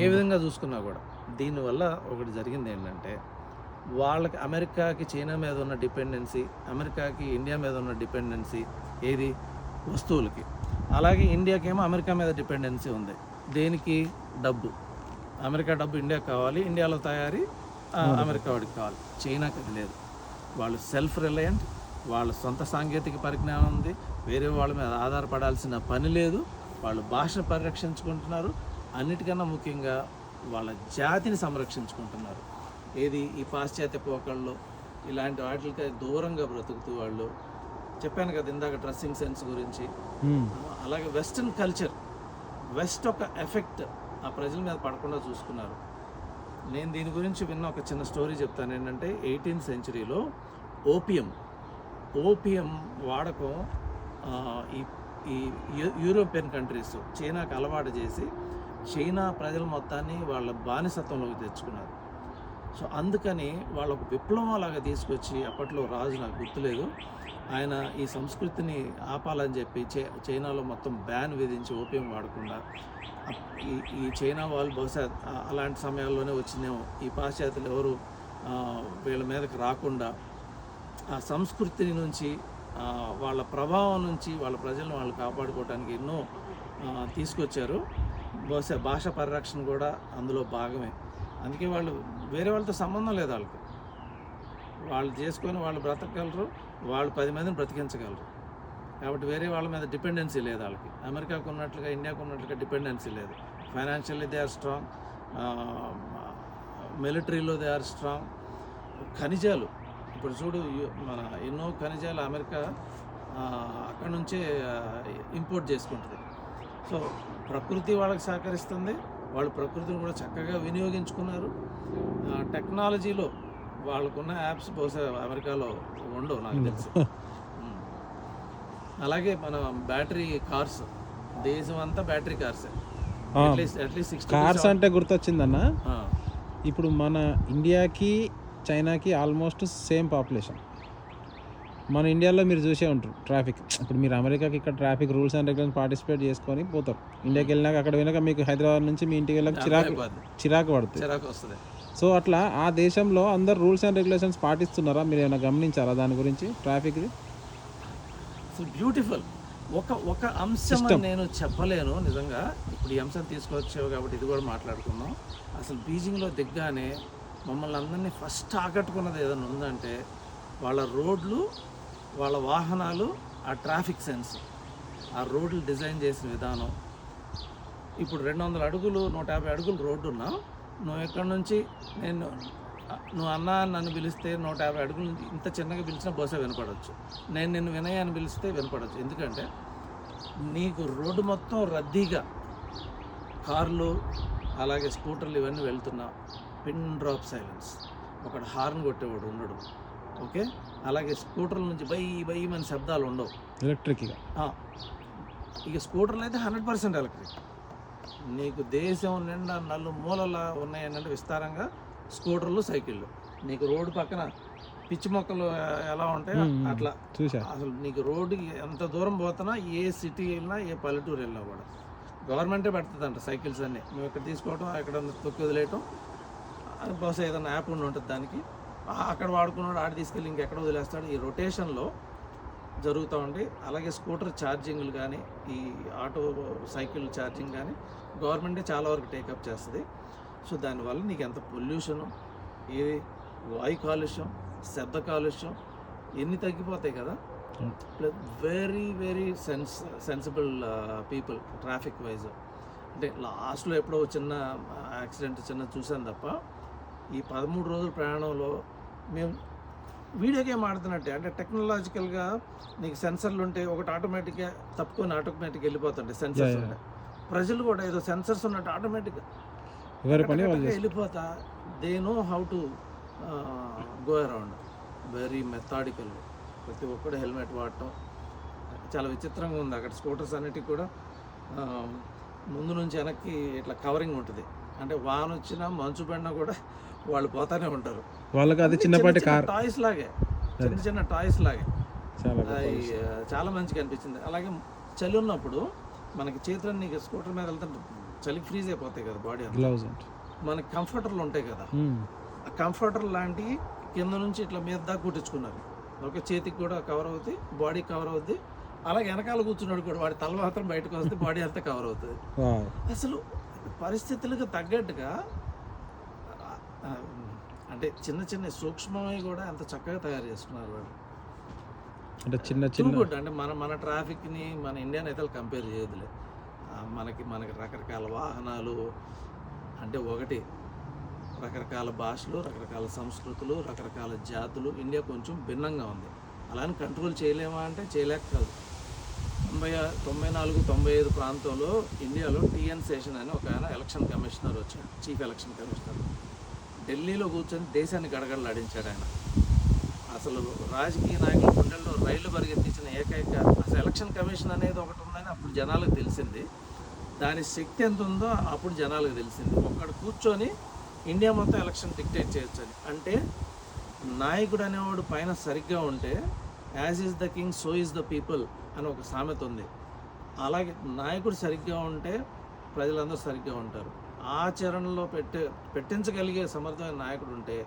ఏ విధంగా చూసుకున్నా కూడా. దీనివల్ల ఒకటి జరిగింది ఏంటంటే వాళ్ళకి అమెరికాకి చైనా మీద ఉన్న డిపెండెన్సీ, అమెరికాకి ఇండియా మీద ఉన్న డిపెండెన్సీ ఏది వస్తువులకి, అలాగే ఇండియాకేమో అమెరికా మీద డిపెండెన్సీ ఉంది. దేనికి? డబ్బు. అమెరికా డబ్బు ఇండియాకి కావాలి, ఇండియాలో తయారీ అమెరికా వాడికి కావాలి. చైనాకి అది లేదు. వాళ్ళు సెల్ఫ్ రిలయంట్, వాళ్ళ సొంత సాంకేతిక పరిజ్ఞానం ఉంది, వేరే వాళ్ళ మీద ఆధారపడాల్సిన పని లేదు, వాళ్ళు భాషను పరిరక్షించుకుంటున్నారు, అన్నిటికన్నా ముఖ్యంగా వాళ్ళ జాతిని సంరక్షించుకుంటున్నారు. ఏది? ఈ పాశ్చాత్య పోకళ్ళు ఇలాంటి వాటికి దూరంగా బ్రతుకుతూ వాళ్ళు, చెప్పాను కదా ఇందాక డ్రెస్సింగ్ సెన్స్ గురించి, అలాగే వెస్ట్రన్ కల్చర్, వెస్ట్ ఒక ఎఫెక్ట్ ఆ ప్రజల మీద పడకుండా చూసుకున్నారు. నేను దీని గురించి విన్న ఒక చిన్న స్టోరీ చెప్తాను. ఏంటంటే 18th సెంచరీలో ఓపియం వాడకం ఈ యూరోపియన్ కంట్రీస్ చైనాకు అలవాటు చేసి చైనా ప్రజల మొత్తాన్ని వాళ్ళ బానిసత్వంలోకి తెచ్చుకున్నారు. సో అందుకని వాళ్ళ ఒక విప్లవం లాగా తీసుకొచ్చి, అప్పట్లో రాజు నాకు గుర్తులేదు, ఆయన ఈ సంస్కృతిని ఆపాలని చెప్పి చైనాలో మొత్తం బ్యాన్ విధించి ఓపియం వాడకుండా, ఈ చైనా వాళ్ళు బహుశా అలాంటి సమయాల్లోనే వచ్చిందేమో, ఈ పాశ్చాత్యులు ఎవరు వీళ్ళ మీదకి రాకుండా ఆ సంస్కృతిని నుంచి, వాళ్ళ ప్రభావం నుంచి వాళ్ళ ప్రజలను వాళ్ళు కాపాడుకోవడానికి ఎన్నో తీసుకొచ్చారు. బహుశా భాష పరిరక్షణ కూడా అందులో భాగమే. అందుకే వాళ్ళు వేరే వాళ్ళతో సంబంధం లేదు, వాళ్ళకి వాళ్ళు చేసుకొని వాళ్ళు బ్రతకగలరు, వాళ్ళు 10 మందిని బ్రతికించగలరు. కాబట్టి వేరే వాళ్ళ మీద డిపెండెన్సీ లేదు వాళ్ళకి. అమెరికాకు ఉన్నట్లుగా ఇండియాకు ఉన్నట్లుగా డిపెండెన్సీ లేదు. ఫైనాన్షియల్లీ దే ఆర్ స్ట్రాంగ్, మిలిటరీలో దే ఆర్ స్ట్రాంగ్. ఖనిజాలు ఇప్పుడు చూడు, మన ఎన్నో ఖనిజాలు అమెరికా అక్కడ నుంచే ఇంపోర్ట్ చేసుకుంటుంది. సో ప్రకృతి వాళ్ళకి సహకరిస్తుంది, వాళ్ళు ప్రకృతిని కూడా చక్కగా వినియోగించుకున్నారు. టెక్నాలజీలో వాళ్ళకున్న యాప్స్ బహుశా అమెరికాలో ఉండవు నాకు తెలిసి. అలాగే మన బ్యాటరీ కార్స్, దేశం అంతా బ్యాటరీ కార్సే. అట్లీస్ట్ 60 కార్స్ అంటే గుర్తొచ్చిందన్న, ఇప్పుడు మన ఇండియాకి చైనాకి ఆల్మోస్ట్ సేమ్ పాపులేషన్. మన ఇండియాలో మీరు చూసే ఉంటారు ట్రాఫిక్. ఇప్పుడు మీరు అమెరికాకి ఇక్కడ traffic rules and regulation participate చేసుకొని పోతారు. ఇండియాకి వెళ్ళినాక అక్కడ వెళ్ళాక మీకు హైదరాబాద్ నుంచి మీ ఇంటికి వెళ్ళాక చిరాకు పడుతుంది. వస్తుంది. సో అట్లా ఆ దేశంలో అందరు రూల్స్ అండ్ రెగ్యులేషన్స్ పాటిస్తున్నారా? మీరు ఏమైనా గమనించారా దాని గురించి ట్రాఫిక్ది? బ్యూటిఫుల్. ఒక అంశం నేను చెప్పలేను నిజంగా. ఇప్పుడు ఈ అంశం తీసుకొచ్చావు కాబట్టి ఇది కూడా మాట్లాడుకుందాం. అసలు బీజింగ్లో దిగ్గానే మమ్మల్ని అందరినీ ఫస్ట్ ఆకట్టుకున్నది ఏదైనా ఉందంటే వాళ్ళ రోడ్లు, వాళ్ళ వాహనాలు, ఆ ట్రాఫిక్ సెన్స్, ఆ రోడ్లు డిజైన్ చేసిన విధానం. ఇప్పుడు 200 అడుగులు 150 అడుగులు రోడ్డు ఉన్నా, నువ్వు ఎక్కడి నుంచి నువ్వు అన్న నన్ను పిలిస్తే 150 అడుగులు ఇంత చిన్నగా పిలిచినా బహుశా వినపడవచ్చు. నేను నిన్ను వినయ్ అని పిలిస్తే వినపడవచ్చు. ఎందుకంటే నీకు రోడ్డు మొత్తం రద్దీగా కార్లు అలాగే స్కూటర్లు ఇవన్నీ వెళ్తున్నా, పిన్ డ్రాప్ సైలెన్స్, ఒకడు హార్న్ కొట్టేవాడు ఉండడు. ఓకే, అలాగే స్కూటర్ల నుంచి బై మన శబ్దాలు ఉండవు. ఎలక్ట్రిక్గా ఇక స్కూటర్లు అయితే 100% ఎలక్ట్రిక్. నీకు దేశం నిండా మూలలా ఉన్నాయంటే విస్తారంగా స్కూటర్లు, సైకిళ్ళు. నీకు రోడ్డు పక్కన పిచ్చి మొక్కలు ఎలా ఉంటాయో అట్లా చూసా. అసలు నీకు రోడ్డుకి ఎంత దూరం పోతున్నా, ఏ సిటీ వెళ్ళినా, ఏ పల్లెటూరు వెళ్ళినా కూడా గవర్నమెంటే పెడుతుందంట సైకిల్స్ అన్నీ. నువ్వు ఎక్కడ తీసుకోవటం, ఎక్కడ తొక్కి వదిలేయటం, బహుశా ఏదైనా యాప్ ఉండి ఉంటుంది దానికి. అక్కడ వాడుకున్నాడు, ఆడ తీసుకెళ్ళి ఇంకెక్కడ వదిలేస్తాడు. ఈ రొటేషన్లో జరుగుతూ ఉండి, అలాగే స్కూటర్ ఛార్జింగ్లు కానీ, ఈ ఆటో సైకిల్ ఛార్జింగ్ కానీ గవర్నమెంటే చాలా వరకు టేకప్ చేస్తుంది. సో దానివల్ల నీకు ఎంత పొల్యూషను, ఏది వాయు కాలుష్యం, శబ్ద కాలుష్యం ఎన్ని తగ్గిపోతాయి కదా. Plus very sensible people traffic wise. అంటే లాస్ట్లో ఎప్పుడో చిన్న యాక్సిడెంట్ చూసాను తప్ప, ఈ 13 రోజుల ప్రయాణంలో మేము వీడియో గేమ్ ఆడుతున్నట్టే. అంటే టెక్నాలజికల్గా నీకు సెన్సర్లు ఉంటే ఒకటి ఆటోమేటిక్గా తప్పుకొని ఆటోమేటిక్గా వెళ్ళిపోతుంటాయి సెన్సర్స్ ఉంటాయి. ప్రజలు కూడా ఏదో సెన్సర్స్ ఉన్నట్టు ఆటోమేటిక్గా వెళ్ళిపోతా. They know how to go around very methodical. ప్రతి ఒక్కడు హెల్మెట్ వాడటం చాలా విచిత్రంగా ఉంది. అక్కడ స్కూటర్స్ అన్నిటికి కూడా ముందు నుంచి వెనక్కి ఇట్లా కవరింగ్ ఉంటుంది. అంటే వాన వచ్చినా మంచు పడినా కూడా వాళ్ళు పోతానే ఉంటారు. వాళ్ళకి అది చిన్నపాటి టాయ్స్ లాగే, చిన్న టాయ్స్ లాగే. చాలా మంచిగా అనిపించింది. అలాగే చలి ఉన్నప్పుడు మనకి చేతులన్నీ నీకు స్కూటర్ మీద వెళ్తుంటే చలికి ఫ్రీజ్ అయిపోతాయి కదా బాడీ. మనకి కంఫర్టర్లు ఉంటాయి కదా, ఆ కంఫర్టర్ లాంటివి కింద నుంచి ఇట్లా మీద దాకా కుట్టించుకున్నారు. ఓకే, చేతికి కూడా కవర్ అవుతుంది, బాడీ కవర్ అవుద్ది. అలాగే వెనకాల కూర్చున్నాడు కూడా, వాడి తల మాత్రం బయటకు వస్తే బాడీ అంతా కవర్ అవుతుంది. అసలు పరిస్థితులకు తగ్గట్టుగా అంటే చిన్న సూక్ష్మమై కూడా అంత చక్కగా తయారు చేసుకున్నారు వాళ్ళు. అంటే చిన్న అంటే మన ట్రాఫిక్ని మన ఇండియన్ అయితే కంపేర్ చేయదులే. మనకి రకరకాల వాహనాలు, అంటే ఒకటి రకరకాల భాషలు, రకరకాల సంస్కృతులు, రకరకాల జాతులు. ఇండియా కొంచెం భిన్నంగా ఉంది. అలానే కంట్రోల్ చేయలేమా అంటే చేయలేక కాదు. 94-95 ప్రాంతంలో ఇండియాలో టిఎన్ శేషన్ అని ఒక ఆయన ఎలక్షన్ కమిషనర్ వచ్చాడు, చీఫ్ ఎలక్షన్ కమిషనర్. ఢిల్లీలో కూర్చొని దేశాన్ని గడగడలాడించాడు ఆయన. అసలు రాజకీయ నాయకుల గుండెల్లో రైళ్లు పరిగెత్తించిన ఏకైక అసలు ఎలక్షన్ కమిషన్ అనేది ఒకటి ఉందని అప్పుడు జనాలకు తెలిసింది. దాని శక్తి ఎంత ఉందో అప్పుడు జనాలకు తెలిసింది. ఒక్కడు కూర్చొని ఇండియా మొత్తం ఎలక్షన్ డిక్టేట్ చేయొచ్చు అని. అంటే నాయకుడు అనేవాడు పైన సరిగ్గా ఉంటే as is the king so is the people అని ఒక సామెత ఉంది. అలాగే నాయకుడు సరిగ్గా ఉంటే ప్రజలందరూ సరిగ్గా ఉంటారు. ఆచరణలో పెట్టించగలిగే సమర్థమైన నాయకుడు ఉంటే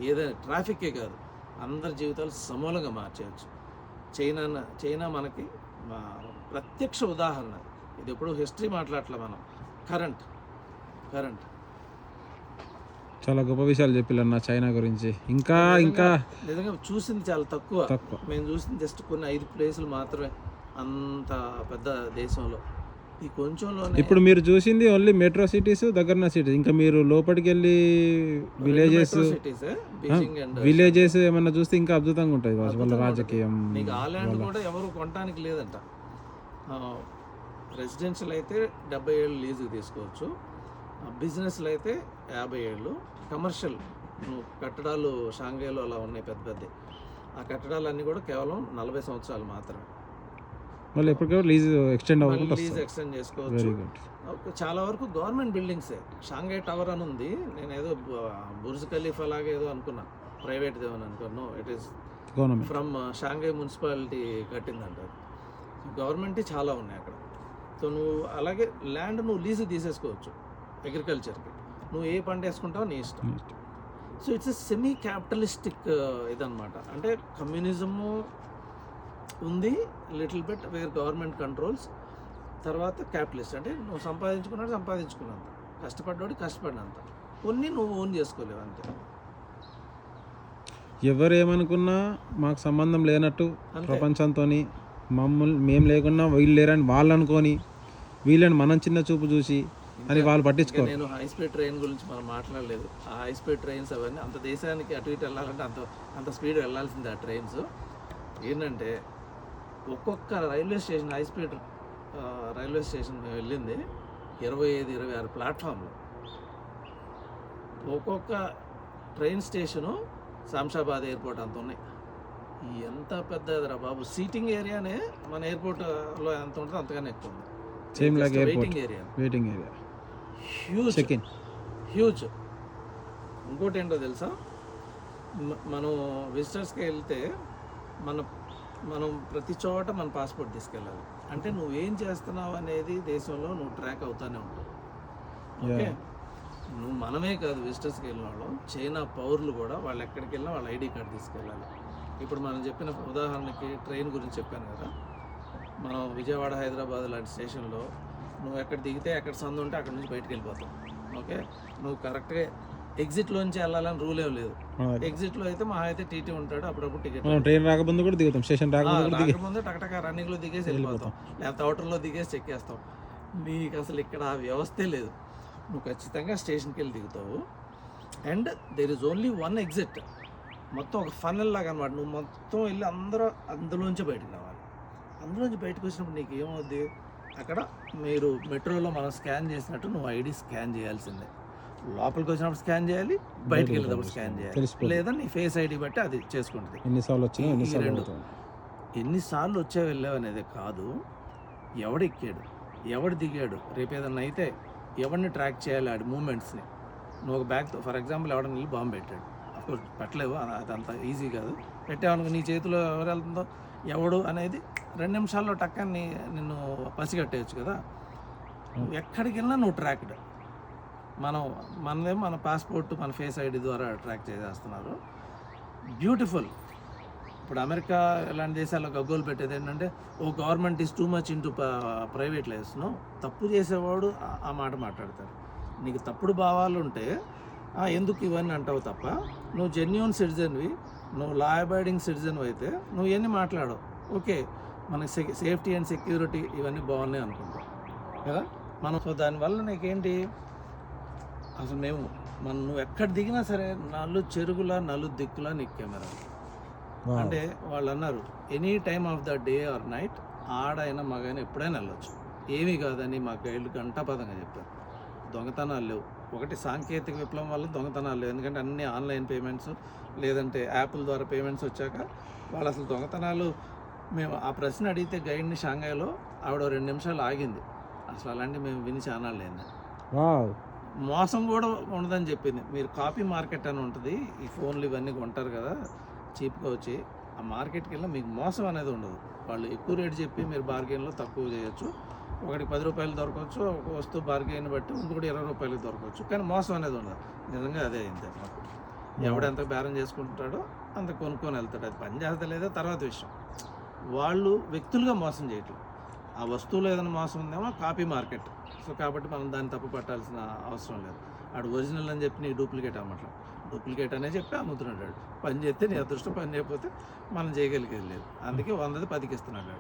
ఏదైనా ట్రాఫిక్కే కాదు, అందరి జీవితాలు సమూలంగా మార్చేయచ్చు. చైనా మనకి ప్రత్యక్ష ఉదాహరణ. ఇది ఎప్పుడు హిస్టరీ మాట్లాడలే మనం. కరెంట్ చాలా గొప్ప విషయాలు చెప్పిల్లన్న చైనా గురించి. ఇంకా నిజంగా చూసింది చాలా తక్కువ. మేము చూసింది జస్ట్ కొన్ని 5 ప్లేసులు మాత్రమే అంత పెద్ద దేశంలో. ఈ కొంచెంలోనే ఇప్పుడు మీరు చూసింది ఓన్లీ మెట్రో సిటీస్, దగ్గర సిటీస్. ఇంకా మీరు లోపలికి వెళ్ళి విలేజెస్ ఏమన్నా చూస్తే ఇంకా అద్భుతంగా ఉంటుంది వాళ్ళ రాజకీయం. మీకు ఆ ల్యాండ్ కూడా ఎవరు కొనడానికి లేదంట. రెసిడెన్షియల్ అయితే 70 ఏళ్ళు లీజుకి తీసుకోవచ్చు, బిజినెస్లు అయితే 50 ఏళ్ళు, కమర్షియల్ కట్టడాలు షాంఘైలో అలా ఉన్నాయి పెద్ద. ఆ కట్టడాలన్నీ కూడా కేవలం 40 సంవత్సరాలు మాత్రమే. మళ్ళీ ఎప్పటికప్పుడు లీజ్ ఎక్స్టెండ్ అవ్వకుండా లీజ్ వస్తుంది. ఎక్స్టెండ్ చేసుకోవచ్చు. Very good. చాలా వరకు గవర్నమెంట్ బిల్డింగ్సే. షాంఘై టవర్ అని ఉంది, నేను ఏదో బుర్జ్ ఖలీఫా లాగా ఏదో అనుకున్నా, ప్రైవేట్ దేవని అనుకున్నాను. It is government from Shanghai municipality కట్టిందంటారు. గవర్నమెంట్ చాలా ఉన్నాయి అక్కడ. సో నువ్వు అలాగే ల్యాండ్ నువ్వు లీజ్ తీసేసుకోవచ్చు అగ్రికల్చర్కి, నువ్వు ఏ పంట వేసుకుంటావో నీ ఇష్టం. So it's a semi capitalistic ఇదనమాట. అంటే కమ్యూనిజము ఉంది little bit, where government controls. తర్వాత క్యాపిటలిస్ట్ అంటే నువ్వు సంపాదించుకున్నంత, కష్టపడ్డాడు కష్టపడినంత, కొన్ని నువ్వు ఓన్ చేసుకోలేవు అంతే. ఎవరేమనుకున్నా మాకు సంబంధం లేనట్టు అంతే. ప్రపంచంతో మమ్మల్ని మేము లేకున్నా వీళ్ళు లేరని వాళ్ళు అనుకొని వీళ్ళని మనం చిన్న చూపు చూసి అని వాళ్ళు ఇంకా పట్టించుకోరు. నేను హై స్పీడ్ ట్రైన్ గురించి మనం మాట్లాడలేదు. ఆ హై స్పీడ్ ట్రైన్స్ అవన్నీ అంత దేశానికి అటు ఇటు వెళ్ళాలంటే అంత స్పీడ్ వెళ్ళాల్సిందే ఆ ట్రైన్స్. ఏంటంటే ఒక్కొక్క railway station, high speed railway station మేము వెళ్ళింది 25-26 ప్లాట్ఫామ్లు. ఒక్కొక్క ట్రైన్ స్టేషను శంషాబాద్ ఎయిర్పోర్ట్ అంత ఉన్నాయి. ఎంత పెద్దదిరా బాబు, సీటింగ్ ఏరియానే మన ఎయిర్పోర్ట్లో ఎంత ఉంటుందో అంతగానే ఎక్కువ ఉంది. సేమ్ లాగా airport waiting area, waiting area, huge check in. Huge. ఇంకోటి ఏంటో తెలుసా, మనం విజిటర్స్కి వెళ్తే మనం ప్రతి చోట మన పాస్పోర్ట్ తీసుకెళ్ళాలి. అంటే నువ్వేం చేస్తున్నావు అనేది దేశంలో నువ్వు ట్రాక్ అవుతానే ఉంటావు. ఓకే, నువ్వు మనమే కాదు విజిటర్స్కి వెళ్ళిన వాళ్ళు, చైనా పౌరులు కూడా వాళ్ళు ఎక్కడికి వెళ్ళినా వాళ్ళ ఐడి కార్డు తీసుకెళ్ళాలి. ఇప్పుడు మనం చెప్పిన ఉదాహరణకి ట్రైన్ గురించి చెప్పాను కదా, మనం విజయవాడ హైదరాబాద్ లాంటి స్టేషన్లో నువ్వు ఎక్కడ దిగితే ఎక్కడ సందు ఉంటే అక్కడ నుంచి బయటకు వెళ్ళిపోతావు. ఓకే, నువ్వు కరెక్ట్గా ఎగ్జిట్లోంచి వెళ్ళాలని రూల్ ఏం లేదు. ఎగ్జిట్లో అయితే మా అయితే టీటీ ఉంటాడు, అప్పుడప్పుడు టికెట్ మనం ట్రైన్ రాకముందు కూడా దిగుతాం, స్టేషన్ రాకముందు కూడా రాకముందే టకటక రన్నింగ్లో దిగేసి వెళ్ళిపోతాం, లేకపోతే అవుటర్లో దిగేసి చెక్ చేస్తాం. నీకు అసలు ఇక్కడ ఆ వ్యవస్థే లేదు. నువ్వు ఖచ్చితంగా స్టేషన్కి వెళ్ళి దిగుతావు. And there is only one exit, మొత్తం ఒక ఫనల్ లాగా అనమాట. నువ్వు మొత్తం వెళ్ళి అందులోంచి బయటకు రావాలి. అందులోంచి బయటకు వచ్చినప్పుడు నీకు ఏమవుద్ది, అక్కడ మీరు మెట్రోలో మనం స్కాన్ చేసినట్టు నువ్వు ఐడి స్కాన్ చేయాల్సిందే. లోపలికి వచ్చినప్పుడు స్కాన్ చేయాలి, బయటకు వెళ్ళేటప్పుడు స్కాన్ చేయాలి, తెలిసిపోతుంది. లేదా నీ ఫేస్ ఐడి బట్టి అది చేసుకుంటుంది. ఎన్నిసార్లు వచ్చినా ఈ ఎన్నిసార్లు రెండు. అవుతాం. ఎన్నిసార్లు వెళ్ళావు అనేది కాదు, ఎవడెక్కాడు ఎవడు దిగాడు, రేపు ఏదన్నా అయితే ఎవరిని ట్రాక్ చేయాలి ఆడి మూమెంట్స్ని. నువ్వు ఒక బ్యాగ్తో ఫర్ ఎగ్జాంపుల్ ఎవడన్నా వెళ్ళి బాంబు పెట్టాడు, అఫ్కోర్స్ పెట్టలేవు, అదంత ఈజీ కాదు. పెట్టావనుకో నీ చేతిలో ఎవరు వెళ్తుందో ఎవడు అనేది 2 నిమిషాల్లో టక్కని నిన్ను పసిగట్టేయచ్చు కదా. నువ్వు ఎక్కడికి వెళ్ళినా నువ్వు ట్రాక్డ్. మన పాస్పోర్ట్ మన ఫేస్ ఐడి ద్వారా ట్రాక్ చేసేస్తున్నారు. బ్యూటిఫుల్. ఇప్పుడు అమెరికా ఇలాంటి దేశాల్లో గగ్గోలు పెట్టేది ఏంటంటే, oh government is too much into private లైఫ్స్ను. తప్పు చేసేవాడు ఆ మాట మాట్లాడతాడు. నీకు తప్పుడు భావాలు ఉంటే ఎందుకు ఇవన్నీ అంటావు తప్ప, నువ్వు జెన్యూన్ సిటిజన్వి, నువ్వు లా అబైడింగ్ సిటిజన్ అయితే నువ్వు ఇవన్నీ మాట్లాడవు. ఓకే, మనకి సేఫ్టీ అండ్ సెక్యూరిటీ ఇవన్నీ బాగున్నాయి అనుకుంటాం కదా మనం. సో దానివల్ల నీకేంటి, అసలు నువ్వు ఎక్కడ దిగినా సరే నలు దిక్కులా నీకు కెమెరా. అంటే వాళ్ళు అన్నారు, any time of the day or night, ఆడైనా మగైనా ఎప్పుడైనా వెళ్ళొచ్చు, ఏమీ కాదని మా గైడ్లు గంటాపదంగా చెప్పారు. దొంగతనాలు లేవు. ఒకటి సాంకేతిక విప్లవం వల్ల దొంగతనాలు లేవు, ఎందుకంటే అన్ని ఆన్లైన్ పేమెంట్స్ లేదంటే యాప్ల ద్వారా పేమెంట్స్ వచ్చాక వాళ్ళు అసలు దొంగతనాలు. మేము ఆ ప్రశ్న అడిగితే గైడ్ని షాంఘైలో ఆవిడ 2 నిమిషాలు ఆగింది. అసలు అలాంటివి మేము విని చాలా లేదు. మోసం కూడా ఉండదని చెప్పింది. మీరు కాపీ మార్కెట్ అని ఉంటుంది, ఈ ఫోన్లు ఇవన్నీ కొంటారు కదా చీప్గా వచ్చి, ఆ మార్కెట్కి వెళ్ళి మీకు మోసం అనేది ఉండదు. వాళ్ళు ఎక్కువ రేటు చెప్పి మీరు బార్గెన్లో తక్కువ చేయొచ్చు. ఒకటి 10 రూపాయలు దొరకవచ్చు, ఒక వస్తువు బార్గెన్ బట్టి ఇంకొకటి 20 రూపాయలు దొరకవచ్చు, కానీ మోసం అనేది ఉండదు. నిజంగా అదే అయింది మాకు. ఎవడెంత బేరం చేసుకుంటాడో అంత కొనుక్కొని వెళ్తాడు. అది పని చేస్తలేదో తర్వాత విషయం. వాళ్ళు వ్యక్తులుగా మోసం చేయట్లేదు. ఆ వస్తువులో ఏదైనా మోసం ఉందేమో కాపీ మార్కెట్. సో కాబట్టి మనం దాన్ని తప్పు పట్టాల్సిన అవసరం లేదు. ఆడు ఒరిజినల్ అని చెప్పి నీకు డూప్లికేట్ అన్నమాట. డూప్లికేట్ అనే చెప్పి అమ్ముతున్నాడు. పని చేస్తే నీ అదృష్టం, పని చేయకపోతే మనం చేయగలిగేది లేదు. అందుకే 100ది 10కి ఇస్తున్నాడు.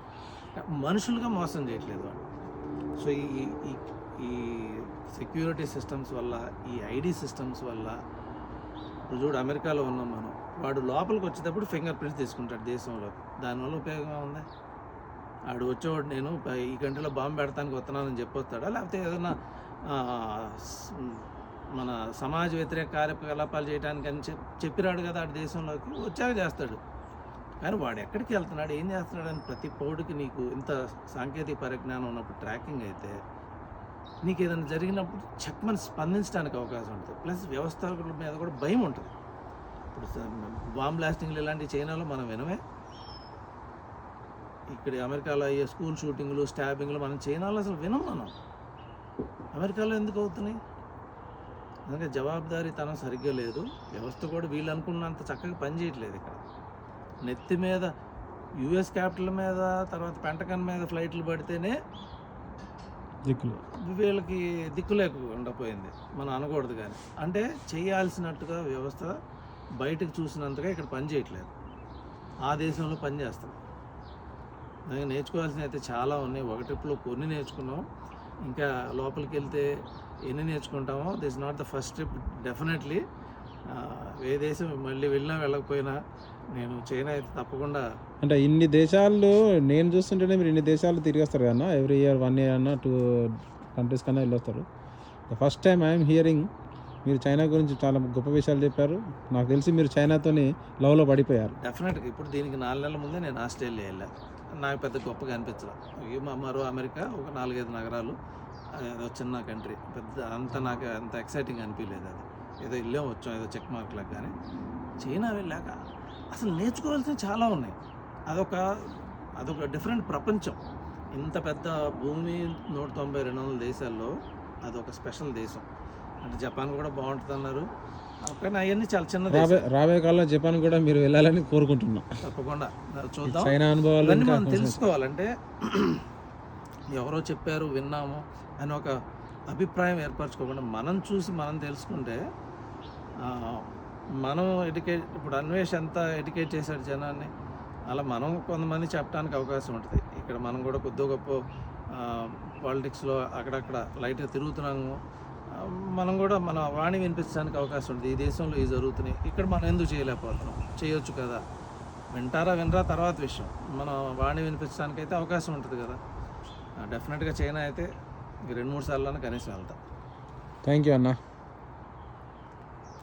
మనుషులుగా మోసం చేయట్లేదు వాడు. సో ఈ సెక్యూరిటీ సిస్టమ్స్ వల్ల, ఈ ఐడి సిస్టమ్స్ వల్ల, ఇప్పుడు చూడు అమెరికాలో ఉన్నాం మనం, వాడు లోపలికి వచ్చేటప్పుడు ఫింగర్ ప్రింట్స్ తీసుకుంటాడు దేశంలో. దానివల్ల ఉపయోగం ఉంది? ఆడు వచ్చేవాడు నేను ఈ కంట్రీలో బాంబు పెడతానికి వస్తున్నానని చెప్పొస్తాడా, లేకపోతే ఏదైనా మన సమాజ వ్యతిరేక కార్యకలాపాలు చేయడానికి అని చెప్పిరాడు కదా ఆడు దేశంలోకి వచ్చాక చేస్తాడు. కానీ వాడు ఎక్కడికి వెళ్తున్నాడు, ఏం చేస్తున్నాడు అని ప్రతి పౌరుడికి నీకు ఇంత సాంకేతిక పరిజ్ఞానం ఉన్నప్పుడు ట్రాకింగ్ అయితే నీకు ఏదైనా జరిగినప్పుడు చెక్మని స్పందించడానికి అవకాశం ఉంటుంది. ప్లస్ వ్యవస్థల మీద కూడా భయం ఉంటుంది. ఇప్పుడు బాంబ్ బ్లాస్టింగ్లు ఇలాంటి చైనాలో మనం వినమే. ఇక్కడ అమెరికాలో అయ్యే స్కూల్ షూటింగ్లు, స్టాబింగ్లు మనం చైనాలో అసలు వినం. మనం అమెరికాలో ఎందుకు అవుతున్నాయి? అందుకే జవాబుదారీతనం సరిగ్గా లేదు. వ్యవస్థ కూడా వీళ్ళు అనుకున్నంత చక్కగా పనిచేయట్లేదు. ఇక్కడ నెత్తి మీద యుఎస్ క్యాపిటల్ మీద, తర్వాత పెంటగన్ మీద ఫ్లైట్లు పడితేనే దిక్కులు వీళ్ళకి దిక్కు లేకుండా పోయింది. మనం అనకూడదు కానీ, అంటే చేయాల్సినట్టుగా వ్యవస్థ బయటకు చూసినంతగా ఇక్కడ పని చేయట్లేదు. ఆ దేశంలో పని చేస్తాం. దానికి నేర్చుకోవాల్సినవి అయితే చాలా ఉన్నాయి. ఒక ట్రిప్లో కొన్ని నేర్చుకున్నాం, ఇంకా లోపలికి వెళ్తే ఎన్ని నేర్చుకుంటామో. This not the first trip definitely. ఏ దేశం మళ్ళీ వెళ్ళినా వెళ్ళకపోయినా నేను చైనా అయితే తప్పకుండా. అంటే ఇన్ని దేశాలు నేను చూస్తుంటేనే మీరు ఇన్ని దేశాలు తిరిగి వస్తారు కన్నా, ఎవ్రీ ఇయర్ 1 year అన్నా 2 countries కన్నా వెళ్ళొస్తారు. The first time I'm hearing మీరు చైనా గురించి చాలా గొప్ప విషయాలు చెప్పారు. నాకు తెలిసి మీరు చైనాతోని లవ్లో పడిపోయారు. డెఫినెట్గా ఇప్పుడు దీనికి 4 నెలల ముందే నేను ఆస్ట్రేలియా వెళ్ళాను. నాకు పెద్ద గొప్పగా అనిపించలేదు. మరో అమెరికా ఒక 4-5 నగరాలు, ఏదో చిన్న కంట్రీ, పెద్ద నాకు అంత ఎక్సైటింగ్ అనిపించలేదు. అది ఏదో వెళ్ళాం వచ్చాం, ఏదో చెక్ మార్క్లకు. కానీ చైనా వెళ్ళాక అసలు నేర్చుకోవాల్సినవి చాలా ఉన్నాయి. అదొక డిఫరెంట్ ప్రపంచం. ఇంత పెద్ద భూమి 190-200 దేశాల్లో అదొక స్పెషల్ దేశం. అంటే జపాన్ కూడా బాగుంటుంది అన్నారు, కానీ అవన్నీ చాలా చిన్న దేశం. రాబోయే కాలంలో జపాన్ కూడా మీరు వెళ్ళాలని కోరుకుంటున్నాం. తప్పకుండా చూద్దాం. చైనా అనుభవాలు ఇవన్నీ మనం తెలుసుకోవాలంటే ఎవరో చెప్పారు విన్నాము అని ఒక అభిప్రాయం ఏర్పరచుకోకుండా మనం చూసి మనం తెలుసుకుంటే మనం ఇప్పుడు అన్వేష్ ఎంత ఎడ్యుకేట్ చేశాడు జనాన్ని, అలా మనం కొంతమంది చెప్పడానికి అవకాశం ఉంటుంది. ఇక్కడ మనం కూడా కొద్ది గొప్ప పాలిటిక్స్లో అక్కడక్కడ లైట్గా తిరుగుతున్నాము. మనం కూడా మన వాణి వినిపించడానికి అవకాశం ఉంటుంది. ఈ దేశంలో ఇవి జరుగుతున్నాయి, ఇక్కడ మనం ఎందుకు చేయలేకపోతున్నాం, చేయొచ్చు కదా. వినరా తర్వాత విషయం. మన వాణి వినిపించడానికి అయితే అవకాశం ఉంటుంది కదా. డెఫినెట్గా చైనా అయితే 2-3 సార్లు కనీసం వెళ్తాం. థ్యాంక్ యూ అన్న.